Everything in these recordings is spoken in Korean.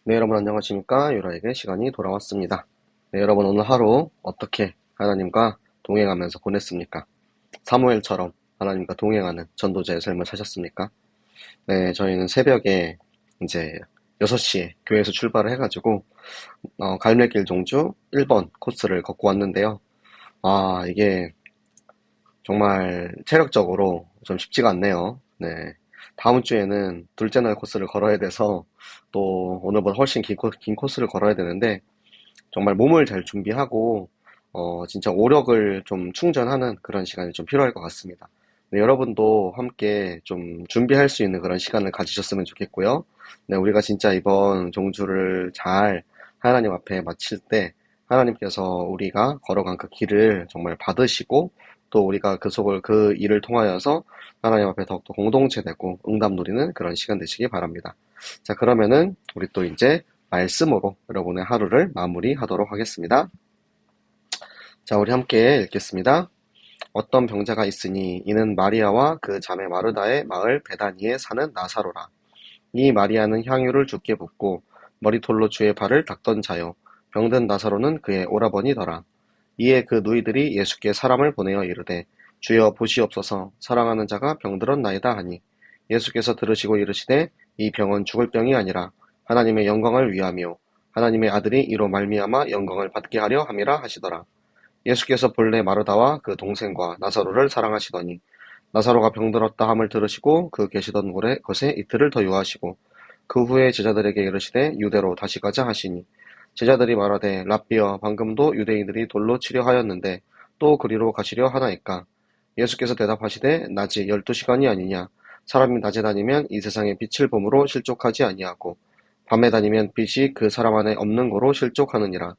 네, 여러분 안녕하십니까? 유라에게 시간이 돌아왔습니다. 네, 여러분 오늘 하루 어떻게 하나님과 동행하면서 보냈습니까? 사무엘처럼 하나님과 동행하는 전도자의 삶을 사셨습니까? 네, 저희는 새벽에 이제 6시에 교회에서 출발을 해가지고 갈매길 종주 1번 코스를 걷고 왔는데요. 이게 정말 체력적으로 좀 쉽지가 않네요. 네. 다음 주에는 둘째 날 코스를 걸어야 돼서 또 오늘보다 훨씬 긴 코스를 걸어야 되는데 정말 몸을 잘 준비하고 진짜 오력을 좀 충전하는 그런 시간이 좀 필요할 것 같습니다. 네, 여러분도 함께 좀 준비할 수 있는 그런 시간을 가지셨으면 좋겠고요. 네, 우리가 진짜 이번 종주를 잘 하나님 앞에 마칠 때 하나님께서 우리가 걸어간 그 길을 정말 받으시고 또 우리가 그 일을 통하여서 하나님 앞에 더욱더 공동체 되고 응답 누리는 그런 시간 되시기 바랍니다. 자, 그러면은 우리 또 이제 말씀으로 여러분의 하루를 마무리하도록 하겠습니다. 자, 우리 함께 읽겠습니다. 어떤 병자가 있으니 이는 마리아와 그 자매 마르다의 마을 베다니에 사는 나사로라. 이 마리아는 향유를 주께 붓고 머리털로 주의 발을 닦던 자요. 병든 나사로는 그의 오라버니더라. 이에 그 누이들이 예수께 사람을 보내어 이르되 주여 보시옵소서 사랑하는 자가 병들었나이다 하니 예수께서 들으시고 이르시되 이 병은 죽을 병이 아니라 하나님의 영광을 위하며 하나님의 아들이 이로 말미암아 영광을 받게 하려 함이라 하시더라. 예수께서 본래 마르다와 그 동생과 나사로를 사랑하시더니 나사로가 병들었다 함을 들으시고 그 계시던 곳에 이틀을 더 유하시고 그 후에 제자들에게 이르시되 유대로 다시 가자 하시니 제자들이 말하되 랍비여 방금도 유대인들이 돌로 치려 하였는데 또 그리로 가시려 하나이까. 예수께서 대답하시되 낮이 12시간이 아니냐. 사람이 낮에 다니면 이 세상의 빛을 보므로 실족하지 아니하고 밤에 다니면 빛이 그 사람 안에 없는 고로 실족하느니라.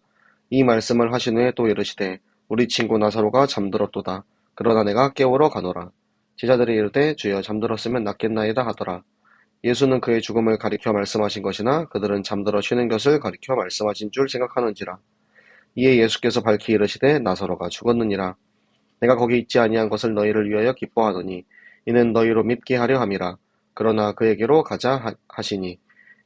이 말씀을 하신 후에 또 이르시되 우리 친구 나사로가 잠들었도다. 그러나 내가 깨우러 가노라. 제자들이 이르되 주여 잠들었으면 낫겠나이다 하더라. 예수는 그의 죽음을 가리켜 말씀하신 것이나 그들은 잠들어 쉬는 것을 가리켜 말씀하신 줄 생각하는지라. 이에 예수께서 밝히 이르시되 나사로가 죽었느니라. 내가 거기 있지 아니한 것을 너희를 위하여 기뻐하더니 이는 너희로 믿게 하려 함이라. 그러나 그에게로 가자 하시니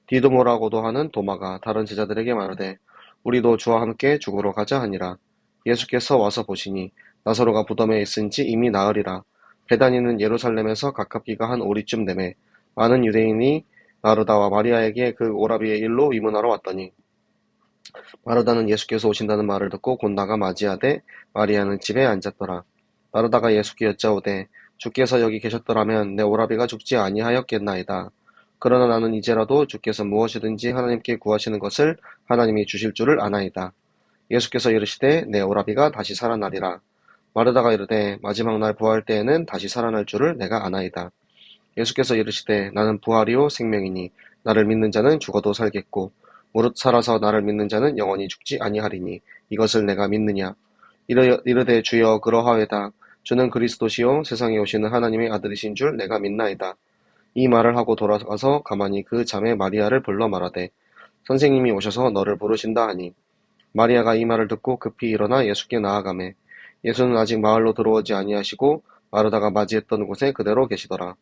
디도모라고도 하는 도마가 다른 제자들에게 말하되 우리도 주와 함께 죽으러 가자 하니라. 예수께서 와서 보시니 나사로가 무덤에 있은지 이미 나으리라. 베다니는 예루살렘에서 가깝기가 한 오리쯤 되매 많은 유대인이 마르다와 마리아에게 그 오라비의 일로 위문하러 왔더니 마르다는 예수께서 오신다는 말을 듣고 곧 나가 맞이하되 마리아는 집에 앉았더라. 마르다가 예수께 여짜오되 주께서 여기 계셨더라면 내 오라비가 죽지 아니하였겠나이다. 그러나 나는 이제라도 주께서 무엇이든지 하나님께 구하시는 것을 하나님이 주실 줄을 아나이다. 예수께서 이르시되 내 오라비가 다시 살아나리라. 마르다가 이르되 마지막 날 부활 때에는 다시 살아날 줄을 내가 아나이다. 예수께서 이르시되 나는 부활이요 생명이니 나를 믿는 자는 죽어도 살겠고 무릇 살아서 나를 믿는 자는 영원히 죽지 아니하리니 이것을 내가 믿느냐. 이르되 주여 그러하외다. 주는 그리스도시요 세상에 오시는 하나님의 아들이신 줄 내가 믿나이다. 이 말을 하고 돌아가서 가만히 그 자매 마리아를 불러 말하되 선생님이 오셔서 너를 부르신다 하니 마리아가 이 말을 듣고 급히 일어나 예수께 나아가매 예수는 아직 마을로 들어오지 아니하시고 마르다가 맞이했던 곳에 그대로 계시더라.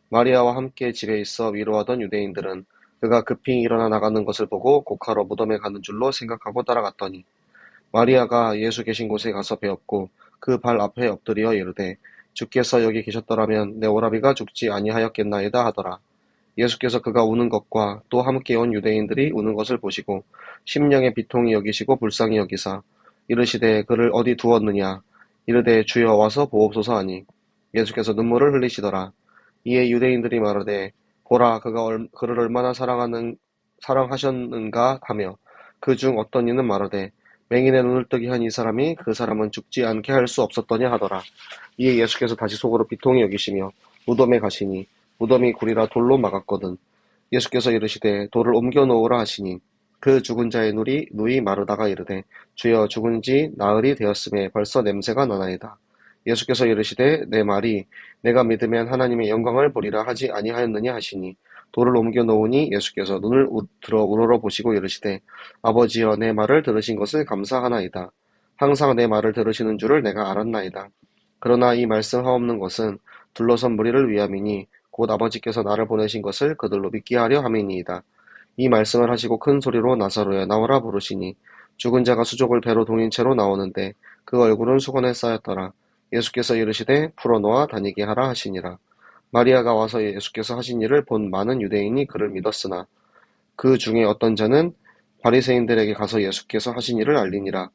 마리아와 함께 집에 있어 위로하던 유대인들은 그가 급히 일어나 나가는 것을 보고 곡하러 무덤에 가는 줄로 생각하고 따라갔더니 마리아가 예수 계신 곳에 가서 배웠고 그 발 앞에 엎드려 이르되 주께서 여기 계셨더라면 내 오라비가 죽지 아니하였겠나이다 하더라. 예수께서 그가 우는 것과 또 함께 온 유대인들이 우는 것을 보시고 심령의 비통이 여기시고 불쌍히 여기사 이르시되 그를 어디 두었느냐. 이르되 주여 와서 보옵소서 하니 예수께서 눈물을 흘리시더라. 이에 유대인들이 말하되 보라 그를 얼마나 사랑하셨는가 하며 그 중 어떤 이는 말하되 맹인의 눈을 뜨게 한 이 사람이 그 사람은 죽지 않게 할 수 없었더냐 하더라. 이에 예수께서 다시 속으로 비통히 여기시며 무덤에 가시니 무덤이 굴이라 돌로 막았거든. 예수께서 이르시되 돌을 옮겨 놓으라 하시니 그 죽은 자의 누이 마르다가 이르되 주여 죽은 지 나흘이 되었음에 벌써 냄새가 나나이다. 예수께서 이르시되 내 말이 내가 믿으면 하나님의 영광을 보리라 하지 아니하였느냐 하시니 돌을 옮겨 놓으니 예수께서 눈을 들어 우러러 보시고 이르시되 아버지여 내 말을 들으신 것을 감사하나이다. 항상 내 말을 들으시는 줄을 내가 알았나이다. 그러나 이 말씀하옵는 것은 둘러선 무리를 위함이니 곧 아버지께서 나를 보내신 것을 그들로 믿게 하려 함이니이다. 이 말씀을 하시고 큰 소리로 나사로야 나오라 부르시니 죽은 자가 수족을 배로 동인 채로 나오는데 그 얼굴은 수건에 쌓였더라. 예수께서 이르시되 풀어놓아 다니게 하라 하시니라. 마리아가 와서 예수께서 하신 일을 본 많은 유대인이 그를 믿었으나 그 중에 어떤 자는 바리새인들에게 가서 예수께서 하신 일을 알리니라.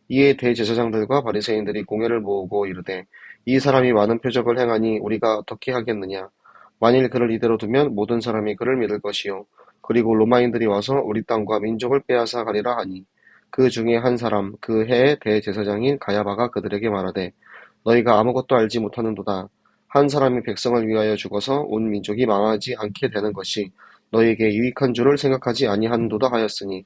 이에 대제사장들과 바리새인들이 공회를 모으고 이르되 이 사람이 많은 표적을 행하니 우리가 어떻게 하겠느냐. 만일 그를 이대로 두면 모든 사람이 그를 믿을 것이요 그리고 로마인들이 와서 우리 땅과 민족을 빼앗아 가리라 하니 그 중에 한 사람 그 해의 대제사장인 가야바가 그들에게 말하되 너희가 아무것도 알지 못하는도다. 한 사람이 백성을 위하여 죽어서 온 민족이 망하지 않게 되는 것이 너희에게 유익한 줄을 생각하지 아니하는도다 하였으니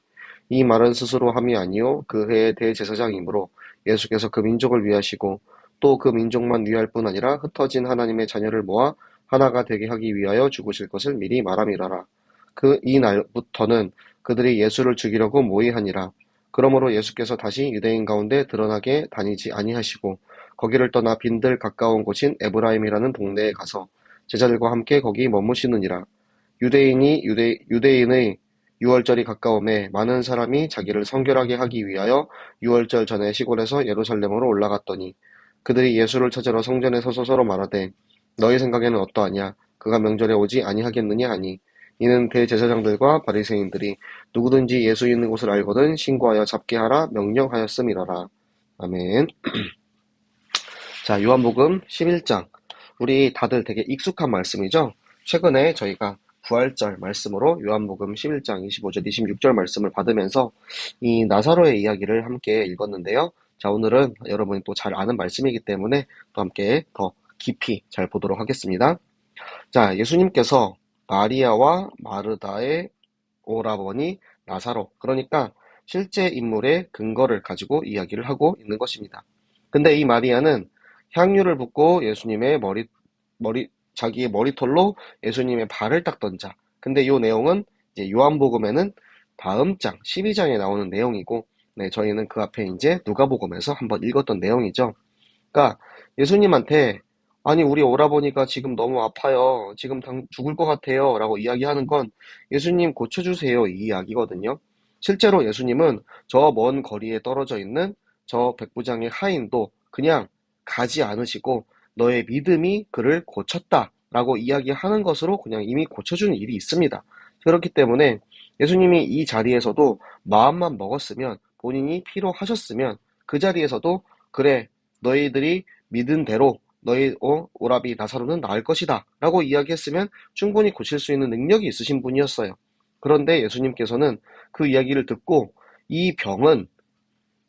이 말은 스스로 함이 아니요 그 해의 대제사장이므로 예수께서 그 민족을 위하시고 또 그 민족만 위할 뿐 아니라 흩어진 하나님의 자녀를 모아 하나가 되게 하기 위하여 죽으실 것을 미리 말함이라라. 그 이 날부터는 그들이 예수를 죽이려고 모의하니라. 그러므로 예수께서 다시 유대인 가운데 드러나게 다니지 아니하시고 거기를 떠나 빈들 가까운 곳인 에브라임이라는 동네에 가서 제자들과 함께 거기 머무시느니라. 유대인의 유월절이 가까움에 많은 사람이 자기를 성결하게 하기 위하여 유월절 전에 시골에서 예루살렘으로 올라갔더니 그들이 예수를 찾으러 성전에 서서 서로 말하되 너희 생각에는 어떠하냐 그가 명절에 오지 아니하겠느냐 하니 이는 대제사장들과 바리새인들이 누구든지 예수 있는 곳을 알거든 신고하여 잡게 하라 명령하였음이라라. 아멘. 자, 요한복음 11장. 우리 다들 되게 익숙한 말씀이죠? 최근에 저희가 부활절 말씀으로 요한복음 11장 25절, 26절 말씀을 받으면서 이 나사로의 이야기를 함께 읽었는데요. 자, 오늘은 여러분이 또 잘 아는 말씀이기 때문에 또 함께 더 깊이 잘 보도록 하겠습니다. 자, 예수님께서 마리아와 마르다의 오라버니 나사로, 그러니까 실제 인물의 근거를 가지고 이야기를 하고 있는 것입니다. 근데 이 마리아는 향유를 붓고 예수님의 자기의 머리털로 예수님의 발을 닦던 자. 근데 이 내용은 이제 요한복음에는 다음 장, 12장에 나오는 내용이고, 네, 저희는 그 앞에 이제 누가복음에서 한번 읽었던 내용이죠. 그러니까 예수님한테 아니 우리 오라버니가 지금 너무 아파요. 지금 죽을 것 같아요. 라고 이야기하는 건 예수님 고쳐주세요. 이 이야기거든요. 실제로 예수님은 저 먼 거리에 떨어져 있는 저 백부장의 하인도 그냥 가지 않으시고 너의 믿음이 그를 고쳤다. 라고 이야기하는 것으로 그냥 이미 고쳐주는 일이 있습니다. 그렇기 때문에 예수님이 이 자리에서도 마음만 먹었으면 본인이 필요하셨으면 그 자리에서도 그래 너희들이 믿은 대로 너희 오라비 나사로는 나을 것이다 라고 이야기했으면 충분히 고칠 수 있는 능력이 있으신 분이었어요. 그런데 예수님께서는 그 이야기를 듣고 이 병은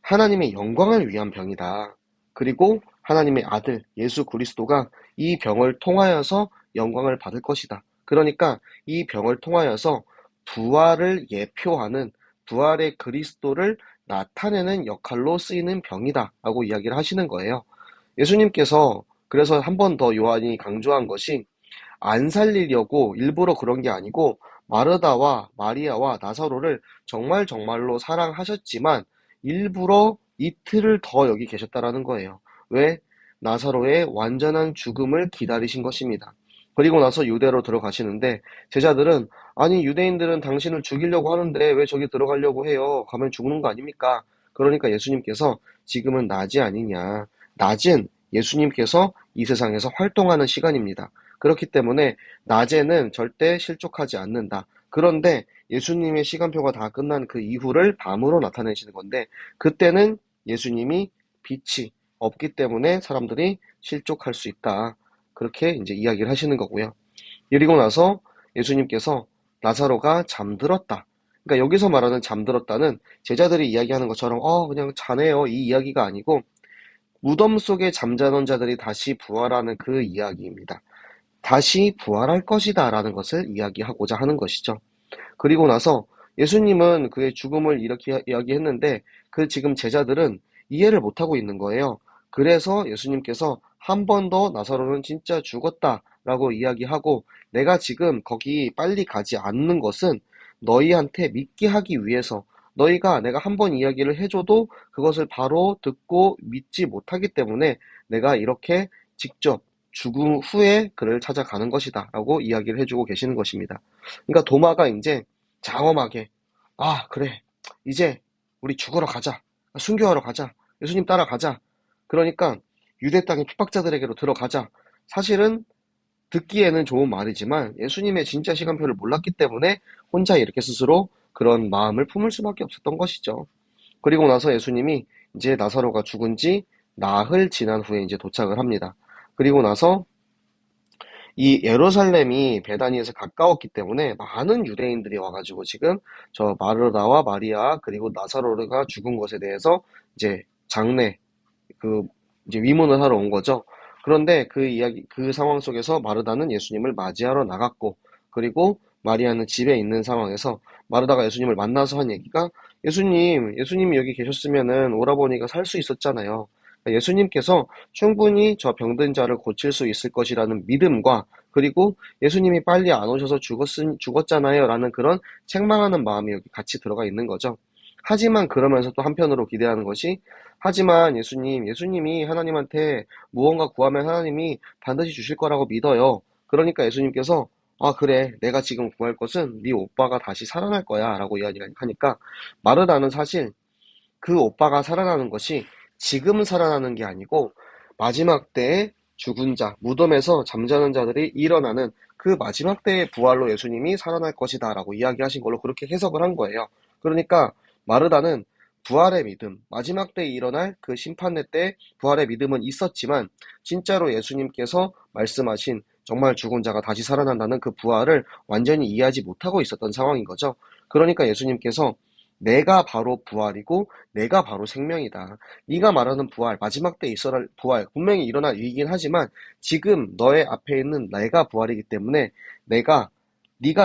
하나님의 영광을 위한 병이다. 그리고 하나님의 아들 예수 그리스도가 이 병을 통하여서 영광을 받을 것이다. 그러니까 이 병을 통하여서 부활을 예표하는 부활의 그리스도를 나타내는 역할로 쓰이는 병이다 라고 이야기를 하시는 거예요. 예수님께서 그래서 한 번 더 요한이 강조한 것이 안 살리려고 일부러 그런 게 아니고 마르다와 마리아와 나사로를 정말 정말로 사랑하셨지만 일부러 이틀을 더 여기 계셨다라는 거예요. 왜? 나사로의 완전한 죽음을 기다리신 것입니다. 그리고 나서 유대로 들어가시는데 제자들은 아니 유대인들은 당신을 죽이려고 하는데 왜 저기 들어가려고 해요? 가면 죽는 거 아닙니까? 그러니까 예수님께서 지금은 낮이 아니냐. 낮은 예수님께서 이 세상에서 활동하는 시간입니다. 그렇기 때문에 낮에는 절대 실족하지 않는다. 그런데 예수님의 시간표가 다 끝난 그 이후를 밤으로 나타내시는 건데 그때는 예수님이 빛이 없기 때문에 사람들이 실족할 수 있다. 그렇게 이제 이야기를 하시는 거고요. 그리고 나서 예수님께서 나사로가 잠들었다. 그러니까 여기서 말하는 잠들었다는 제자들이 이야기하는 것처럼 그냥 자네요 이 이야기가 아니고 무덤 속에 잠자던 자들이 다시 부활하는 그 이야기입니다. 다시 부활할 것이다 라는 것을 이야기하고자 하는 것이죠. 그리고 나서 예수님은 그의 죽음을 이렇게 이야기했는데 그 지금 제자들은 이해를 못하고 있는 거예요. 그래서 예수님께서 한 번 더 나사로는 진짜 죽었다 라고 이야기하고 내가 지금 거기 빨리 가지 않는 것은 너희한테 믿게 하기 위해서 너희가 내가 한 번 이야기를 해줘도 그것을 바로 듣고 믿지 못하기 때문에 내가 이렇게 직접 죽음 후에 그를 찾아가는 것이다 라고 이야기를 해주고 계시는 것입니다. 그러니까 도마가 이제 장엄하게, 아, 그래. 이제 우리 죽으러 가자. 순교하러 가자. 예수님 따라가자. 그러니까 유대 땅의 핍박자들에게로 들어가자. 사실은 듣기에는 좋은 말이지만 예수님의 진짜 시간표를 몰랐기 때문에 혼자 이렇게 스스로 그런 마음을 품을 수밖에 없었던 것이죠. 그리고 나서 예수님이 이제 나사로가 죽은 지 나흘 지난 후에 이제 도착을 합니다. 그리고 나서 이 예루살렘이 베다니에서 가까웠기 때문에 많은 유대인들이 와가지고 지금 저 마르다와 마리아 그리고 나사로가 죽은 것에 대해서 이제 장례 그 이제 위문을 하러 온 거죠. 그런데 그 이야기 그 상황 속에서 마르다는 예수님을 맞이하러 나갔고 그리고 마리아는 집에 있는 상황에서 마르다가 예수님을 만나서 한 얘기가 예수님이 여기 계셨으면은 오라버니가 살 수 있었잖아요. 예수님께서 충분히 저 병든 자를 고칠 수 있을 것이라는 믿음과 그리고 예수님이 빨리 안 오셔서 죽었잖아요 라는 그런 책망하는 마음이 여기 같이 들어가 있는 거죠. 하지만 그러면서 또 한편으로 기대하는 것이 하지만 예수님이 하나님한테 무언가 구하면 하나님이 반드시 주실 거라고 믿어요. 그러니까 예수님께서 아, 그래. 내가 지금 구할 것은 네 오빠가 다시 살아날 거야 라고 이야기하니까 마르다는 사실 그 오빠가 살아나는 것이 지금 살아나는 게 아니고 마지막 때에 죽은 자, 무덤에서 잠자는 자들이 일어나는 그 마지막 때의 부활로 예수님이 살아날 것이다 라고 이야기하신 걸로 그렇게 해석을 한 거예요. 그러니까 마르다는 부활의 믿음, 마지막 때에 일어날 그 심판의 때 부활의 믿음은 있었지만 진짜로 예수님께서 말씀하신 정말 죽은 자가 다시 살아난다는 그 부활을 완전히 이해하지 못하고 있었던 상황인 거죠. 그러니까 예수님께서 내가 바로 부활이고 내가 바로 생명이다. 네가 말하는 부활, 마지막 때 있어야 할 부활, 분명히 일어날 일이긴 하지만 지금 너의 앞에 있는 내가 부활이기 때문에 네가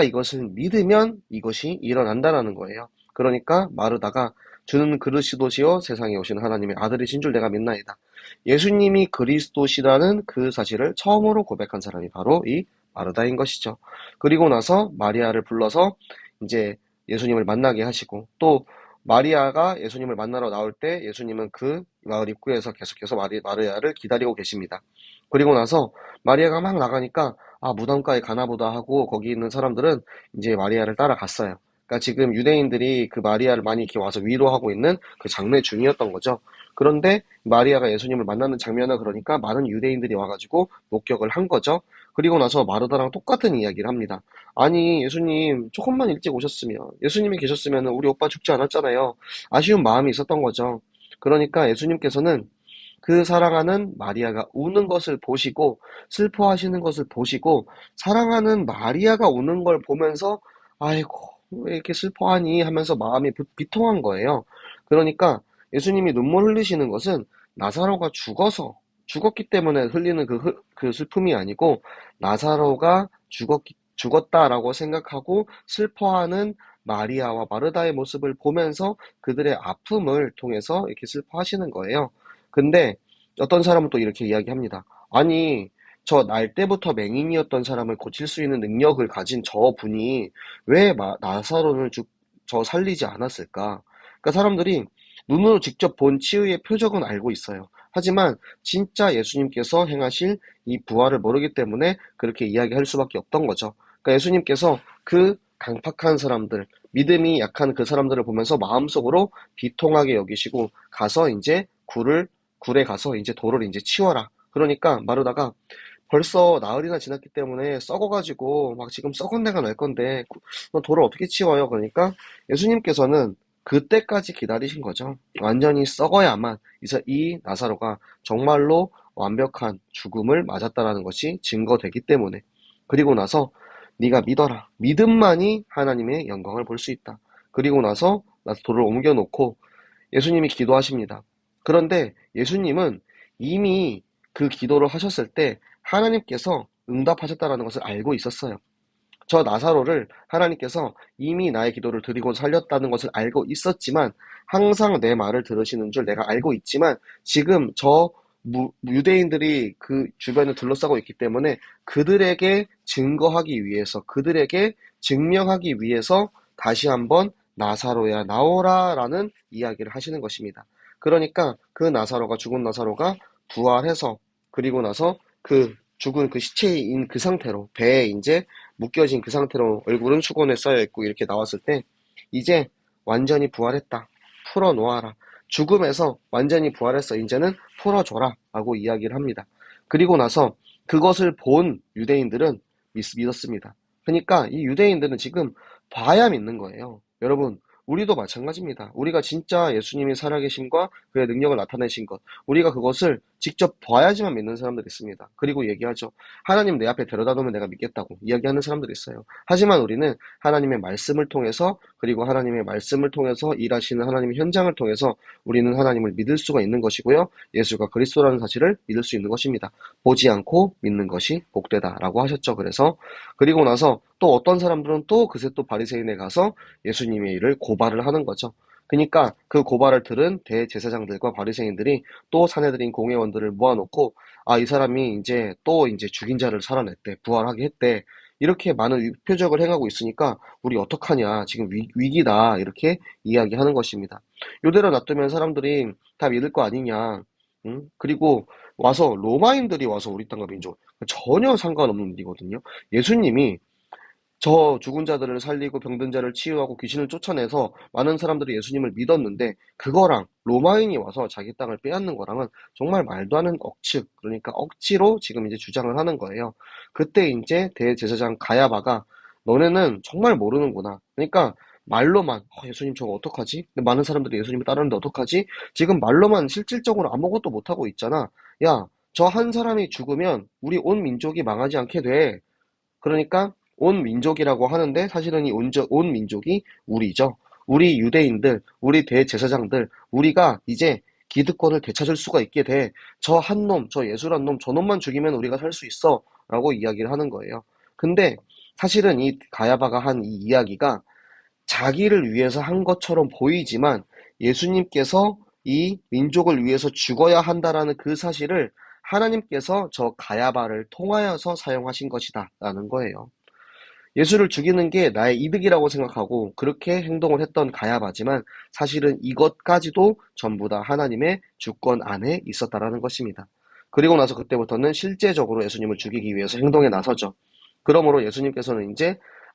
이것을 믿으면 이것이 일어난다라는 거예요. 그러니까 마르다가 주는 그리스도시요 세상에 오신 하나님의 아들이신 줄 내가 믿나이다. 예수님이 그리스도시라는 그 사실을 처음으로 고백한 사람이 바로 이 마르다인 것이죠. 그리고 나서 마리아를 불러서 이제 예수님을 만나게 하시고 또 마리아가 예수님을 만나러 나올 때 예수님은 그 마을 입구에서 계속해서 마리아를 기다리고 계십니다. 그리고 나서 마리아가 막 나가니까 아, 무덤가에 가나보다 하고 거기 있는 사람들은 이제 마리아를 따라갔어요. 그러니까 지금 유대인들이 그 마리아를 많이 이렇게 와서 위로하고 있는 그 장례 중이었던 거죠. 그런데 마리아가 예수님을 만나는 장면을 그러니까 많은 유대인들이 와가지고 목격을 한 거죠. 그리고 나서 마르다랑 똑같은 이야기를 합니다. 아니, 예수님, 조금만 일찍 오셨으면, 예수님이 계셨으면 우리 오빠 죽지 않았잖아요. 아쉬운 마음이 있었던 거죠. 그러니까 예수님께서는 그 사랑하는 마리아가 우는 것을 보시고, 슬퍼하시는 것을 보시고, 사랑하는 마리아가 우는 걸 보면서, 아이고, 왜 이렇게 슬퍼하니? 하면서 마음이 비통한 거예요. 그러니까 예수님이 눈물 흘리시는 것은 나사로가 죽었기 때문에 흘리는 그 슬픔이 아니고, 나사로가 죽었다라고 생각하고 슬퍼하는 마리아와 마르다의 모습을 보면서 그들의 아픔을 통해서 이렇게 슬퍼하시는 거예요. 근데 어떤 사람은 또 이렇게 이야기합니다. 아니, 저 날 때부터 맹인이었던 사람을 고칠 수 있는 능력을 가진 저 분이 왜 나사로를 저 살리지 않았을까? 그러니까 사람들이 눈으로 직접 본 치유의 표적은 알고 있어요. 하지만 진짜 예수님께서 행하실 이 부활을 모르기 때문에 그렇게 이야기할 수밖에 없던 거죠. 그러니까 예수님께서 그 강팍한 사람들, 믿음이 약한 그 사람들을 보면서 마음속으로 비통하게 여기시고 가서 이제 굴에 가서 이제 돌을 이제 치워라. 그러니까 마르다가 벌써 나흘이나 지났기 때문에 썩어가지고 막 지금 썩은 내가 날 건데 너 돌을 어떻게 치워요? 그러니까 예수님께서는 그때까지 기다리신 거죠. 완전히 썩어야만 이제 이 나사로가 정말로 완벽한 죽음을 맞았다라는 것이 증거되기 때문에 그리고 나서 네가 믿어라. 믿음만이 하나님의 영광을 볼 수 있다. 그리고 나서 돌을 옮겨놓고 예수님이 기도하십니다. 그런데 예수님은 이미 그 기도를 하셨을 때 하나님께서 응답하셨다라는 것을 알고 있었어요. 저 나사로를 하나님께서 이미 나의 기도를 드리고 살렸다는 것을 알고 있었지만 항상 내 말을 들으시는 줄 내가 알고 있지만 지금 저 유대인들이 그 주변을 둘러싸고 있기 때문에 그들에게 증거하기 위해서 그들에게 증명하기 위해서 다시 한번 나사로야 나오라라는 이야기를 하시는 것입니다. 그러니까 그 죽은 나사로가 부활해서 그리고 나서 그 죽은 그 시체인 그 상태로 배에 이제 묶여진 그 상태로 얼굴은 수건에 쌓여있고 이렇게 나왔을 때 이제 완전히 부활했다. 풀어놓아라. 죽음에서 완전히 부활했어. 이제는 풀어줘라. 라고 이야기를 합니다. 그리고 나서 그것을 본 유대인들은 믿었습니다. 그러니까 이 유대인들은 지금 봐야 믿는 거예요. 여러분, 우리도 마찬가지입니다. 우리가 진짜 예수님이 살아계심과 그의 능력을 나타내신 것, 우리가 그것을 직접 봐야지만 믿는 사람들이 있습니다. 그리고 얘기하죠. 하나님 내 앞에 데려다 놓으면 내가 믿겠다고 이야기하는 사람들이 있어요. 하지만 우리는 하나님의 말씀을 통해서, 그리고 하나님의 말씀을 통해서 일하시는 하나님의 현장을 통해서 우리는 하나님을 믿을 수가 있는 것이고요. 예수가 그리스도라는 사실을 믿을 수 있는 것입니다. 보지 않고 믿는 것이 복되다라고 하셨죠. 그리고 나서 또 어떤 사람들은 또 그새 또 바리새인에 가서 예수님의 일을 고발을 하는 거죠. 그러니까 그 고발을 들은 대제사장들과 바리새인들이 또 사내들인 공회원들을 모아놓고, 아, 이 사람이 이제 죽인 자를 살아냈대, 부활하게 했대, 이렇게 많은 표적을 행하고 있으니까 우리 어떡하냐, 지금 위기다, 이렇게 이야기하는 것입니다. 이대로 놔두면 사람들이 다 믿을 거 아니냐. 응? 그리고 와서 로마인들이 와서 우리 땅과 민족, 전혀 상관없는 일이거든요. 예수님이 저 죽은 자들을 살리고 병든 자를 치유하고 귀신을 쫓아내서 많은 사람들이 예수님을 믿었는데, 그거랑 로마인이 와서 자기 땅을 빼앗는 거랑은 정말 말도 안 되는 억측, 그러니까 억지로 지금 이제 주장을 하는 거예요. 그때 이제 대제사장 가야바가, 너네는 정말 모르는구나. 그러니까 말로만 예수님 저거 어떡하지? 근데 많은 사람들이 예수님을 따르는데 어떡하지? 지금 말로만 실질적으로 아무것도 못하고 있잖아. 야, 저 한 사람이 죽으면 우리 온 민족이 망하지 않게 돼. 그러니까 온 민족이라고 하는데 사실은 이 온 민족이 우리죠. 우리 유대인들, 우리 대제사장들, 우리가 이제 기득권을 되찾을 수가 있게 돼. 저 한 놈, 저 예수란 놈, 저 놈만 죽이면 우리가 살 수 있어. 라고 이야기를 하는 거예요. 근데 사실은 이 가야바가 한 이 이야기가 자기를 위해서 한 것처럼 보이지만, 예수님께서 이 민족을 위해서 죽어야 한다라는 그 사실을 하나님께서 저 가야바를 통하여서 사용하신 것이다 라는 거예요. 예수를 죽이는 게 나의 이득이라고 생각하고 그렇게 행동을 했던 가야바지만, 사실은 이것까지도 전부 다 하나님의 주권 안에 있었다라는 것입니다. 그리고 나서 그때부터는 실제적으로 예수님을 죽이기 위해서 행동에 나서죠. 그러므로 예수님께서는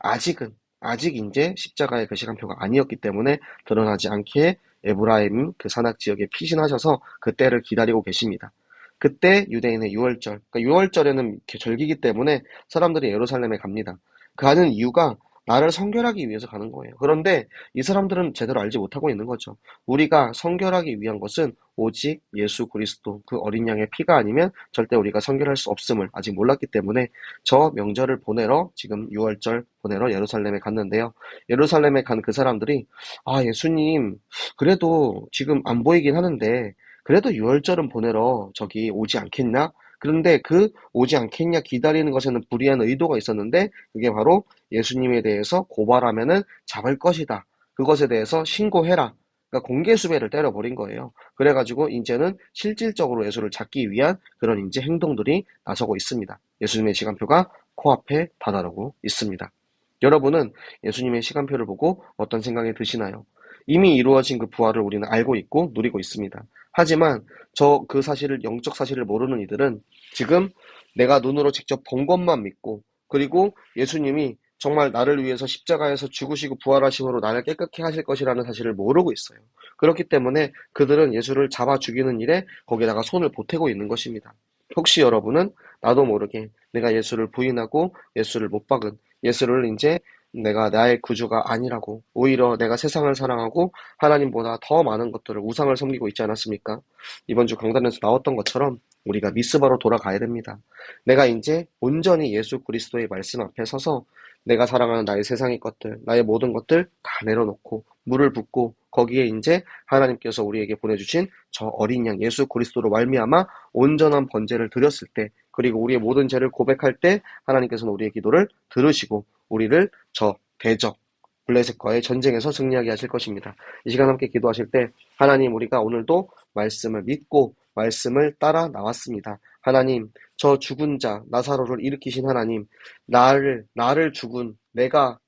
아직 이제 십자가의 그 시간표가 아니었기 때문에 드러나지 않게 에브라임 그 산악 지역에 피신하셔서 그 때를 기다리고 계십니다. 그때 유대인의 유월절, 그러니까 유월절에는 이렇게 절기기 때문에 사람들이 예루살렘에 갑니다. 가는 이유가 나를 성결하기 위해서 가는 거예요. 그런데 이 사람들은 제대로 알지 못하고 있는 거죠. 우리가 성결하기 위한 것은 오직 예수 그리스도 그 어린 양의 피가 아니면 절대 우리가 성결할 수 없음을 아직 몰랐기 때문에 저 명절을 보내러, 지금 6월절 보내러 예루살렘에 갔는데요. 예루살렘에 간 그 사람들이, 아, 예수님 그래도 지금 안 보이긴 하는데 그래도 6월절은 보내러 저기 오지 않겠냐? 그런데 그 오지 않겠냐 기다리는 것에는 불의한 의도가 있었는데, 그게 바로 예수님에 대해서 고발하면은 잡을 것이다. 그것에 대해서 신고해라. 그러니까 공개 수배를 때려버린 거예요. 그래가지고 이제는 실질적으로 예수를 잡기 위한 그런 이제 행동들이 나서고 있습니다. 예수님의 시간표가 코앞에 다다르고 있습니다. 여러분은 예수님의 시간표를 보고 어떤 생각이 드시나요? 이미 이루어진 그 부활을 우리는 알고 있고 누리고 있습니다. 하지만 그 사실을, 영적 사실을 모르는 이들은 지금 내가 눈으로 직접 본 것만 믿고, 그리고 예수님이 정말 나를 위해서 십자가에서 죽으시고 부활하심으로 나를 깨끗게 하실 것이라는 사실을 모르고 있어요. 그렇기 때문에 그들은 예수를 잡아 죽이는 일에 거기다가 손을 보태고 있는 것입니다. 혹시 여러분은 나도 모르게 내가 예수를 부인하고 예수를 못 박은, 예수를 이제 내가 나의 구주가 아니라고, 오히려 내가 세상을 사랑하고 하나님보다 더 많은 것들을, 우상을 섬기고 있지 않았습니까? 이번 주 강단에서 나왔던 것처럼 우리가 미스바로 돌아가야 됩니다. 내가 이제 온전히 예수 그리스도의 말씀 앞에 서서 내가 사랑하는 나의 세상의 것들, 나의 모든 것들 다 내려놓고 물을 붓고, 거기에 이제 하나님께서 우리에게 보내주신 저 어린 양 예수 그리스도로 말미암아 온전한 번제를 드렸을 때, 그리고 우리의 모든 죄를 고백할 때 하나님께서는 우리의 기도를 들으시고 우리를 저 대적 블레셋과의 전쟁에서 승리하게 하실 것입니다. 이 시간 함께 기도하실 때, 하나님, 우리가 오늘도 말씀을 믿고 말씀을 따라 나왔습니다. 하나님, 저 죽은 자 나사로를 일으키신 하나님, 나를 죽은 내가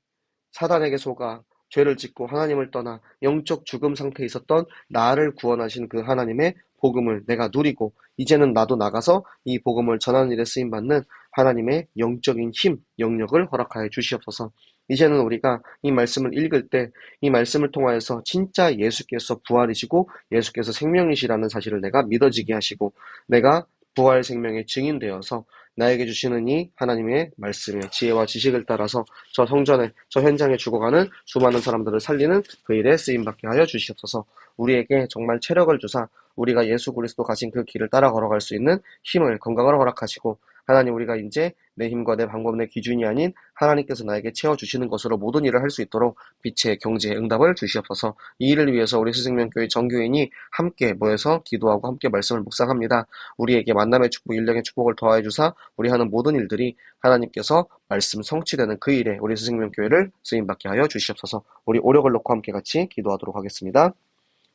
사단에게 속아 죄를 짓고 하나님을 떠나 영적 죽음 상태에 있었던 나를 구원하신 그 하나님의 복음을 내가 누리고, 이제는 나도 나가서 이 복음을 전하는 일에 쓰임받는 하나님의 영적인 힘, 영역을 허락하여 주시옵소서. 이제는 우리가 이 말씀을 읽을 때 이 말씀을 통하여서 진짜 예수께서 부활이시고 예수께서 생명이시라는 사실을 내가 믿어지게 하시고 내가 부활 생명의 증인되어서 나에게 주시는 이 하나님의 말씀의 지혜와 지식을 따라서 저 성전에, 저 현장에 죽어가는 수많은 사람들을 살리는 그 일에 쓰임받게 하여 주시옵소서. 우리에게 정말 체력을 주사 우리가 예수 그리스도 가신 그 길을 따라 걸어갈 수 있는 힘을, 건강을 허락하시고 하나님, 우리가 이제 내 힘과 내 방법, 내 기준이 아닌 하나님께서 나에게 채워주시는 것으로 모든 일을 할 수 있도록 빛의 경지의 응답을 주시옵소서. 이 일을 위해서 우리 스승명교회 정교인이 함께 모여서 기도하고 함께 말씀을 묵상합니다. 우리에게 만남의 축복, 인력의 축복을 더하여 주사 우리 하는 모든 일들이 하나님께서 말씀 성취되는 그 일에 우리 스승명교회를 쓰임받게 하여 주시옵소서. 우리 오력을 놓고 함께 같이 기도하도록 하겠습니다.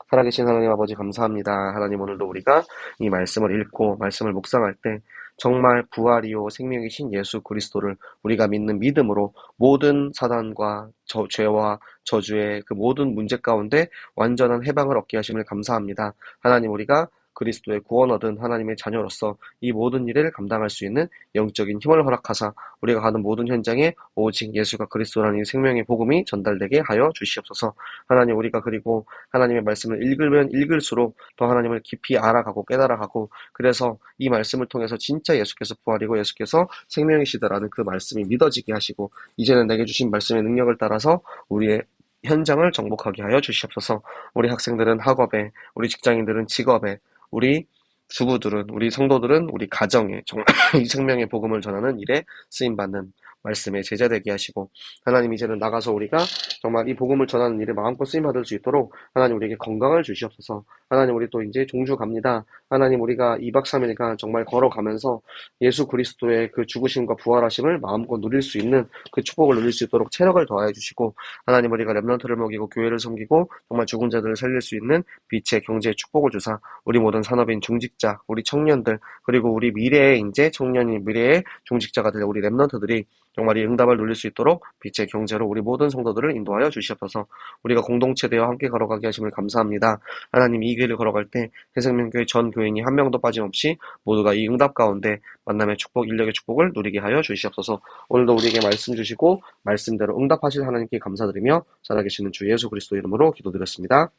살아계신 하나님 아버지 감사합니다. 하나님, 오늘도 우리가 이 말씀을 읽고 말씀을 묵상할 때 정말 부활이요 생명이신 예수 그리스도를 우리가 믿는 믿음으로 모든 사단과 죄와 저주의 그 모든 문제 가운데 완전한 해방을 얻게 하심을 감사합니다. 하나님, 우리가 그리스도의 구원 얻은 하나님의 자녀로서 이 모든 일을 감당할 수 있는 영적인 힘을 허락하사 우리가 가는 모든 현장에 오직 예수가 그리스도라는 이 생명의 복음이 전달되게 하여 주시옵소서. 하나님, 우리가 그리고 하나님의 말씀을 읽으면 읽을수록 더 하나님을 깊이 알아가고 깨달아가고 그래서 이 말씀을 통해서 진짜 예수께서 부활이고 예수께서 생명이시다라는 그 말씀이 믿어지게 하시고 이제는 내게 주신 말씀의 능력을 따라서 우리의 현장을 정복하게 하여 주시옵소서. 우리 학생들은 학업에, 우리 직장인들은 직업에, 우리 주부들은, 우리 성도들은 우리 가정에 정말 이 생명의 복음을 전하는 일에 쓰임받는 말씀에 제자되게 하시고 하나님, 이제는 나가서 우리가 정말 이 복음을 전하는 일에 마음껏 쓰임받을 수 있도록 하나님 우리에게 건강을 주시옵소서. 하나님, 우리 또 이제 종주 갑니다. 하나님, 우리가 2박 3일간 정말 걸어가면서 예수 그리스도의 그 죽으심과 부활하심을 마음껏 누릴 수 있는 그 축복을 누릴 수 있도록 체력을 더하여 주시고 하나님, 우리가 렘넌트를 먹이고 교회를 섬기고 정말 죽은 자들을 살릴 수 있는 빛의 경제의 축복을 주사 우리 모든 산업인 중직자, 우리 청년들 그리고 우리 미래의 이제 청년이 미래의 중직자가 될 우리 렘넌트들이 정말 이 응답을 누릴 수 있도록 빛의 경제로 우리 모든 성도들을 인도하여 주시옵소서. 우리가 공동체 되어 함께 걸어가게 하심을 감사합니다. 하나님, 이 길을 걸어갈 때 해생명교회 전 교인이 한 명도 빠짐없이 모두가 이 응답 가운데 만남의 축복, 인력의 축복을 누리게 하여 주시옵소서. 오늘도 우리에게 말씀 주시고 말씀대로 응답하실 하나님께 감사드리며 살아계시는 주 예수 그리스도 이름으로 기도드렸습니다.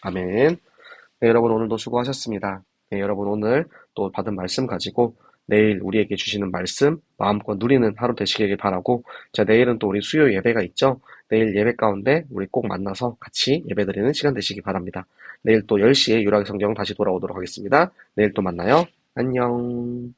아멘. 네, 여러분 오늘도 수고하셨습니다. 네, 여러분 오늘 또 받은 말씀 가지고 내일 우리에게 주시는 말씀 마음껏 누리는 하루 되시길 바라고 자, 내일은 또 우리 수요 예배가 있죠. 내일 예배 가운데 우리 꼭 만나서 같이 예배드리는 시간 되시기 바랍니다. 내일 또 10시에 유라기 성경 다시 돌아오도록 하겠습니다. 내일 또 만나요. 안녕.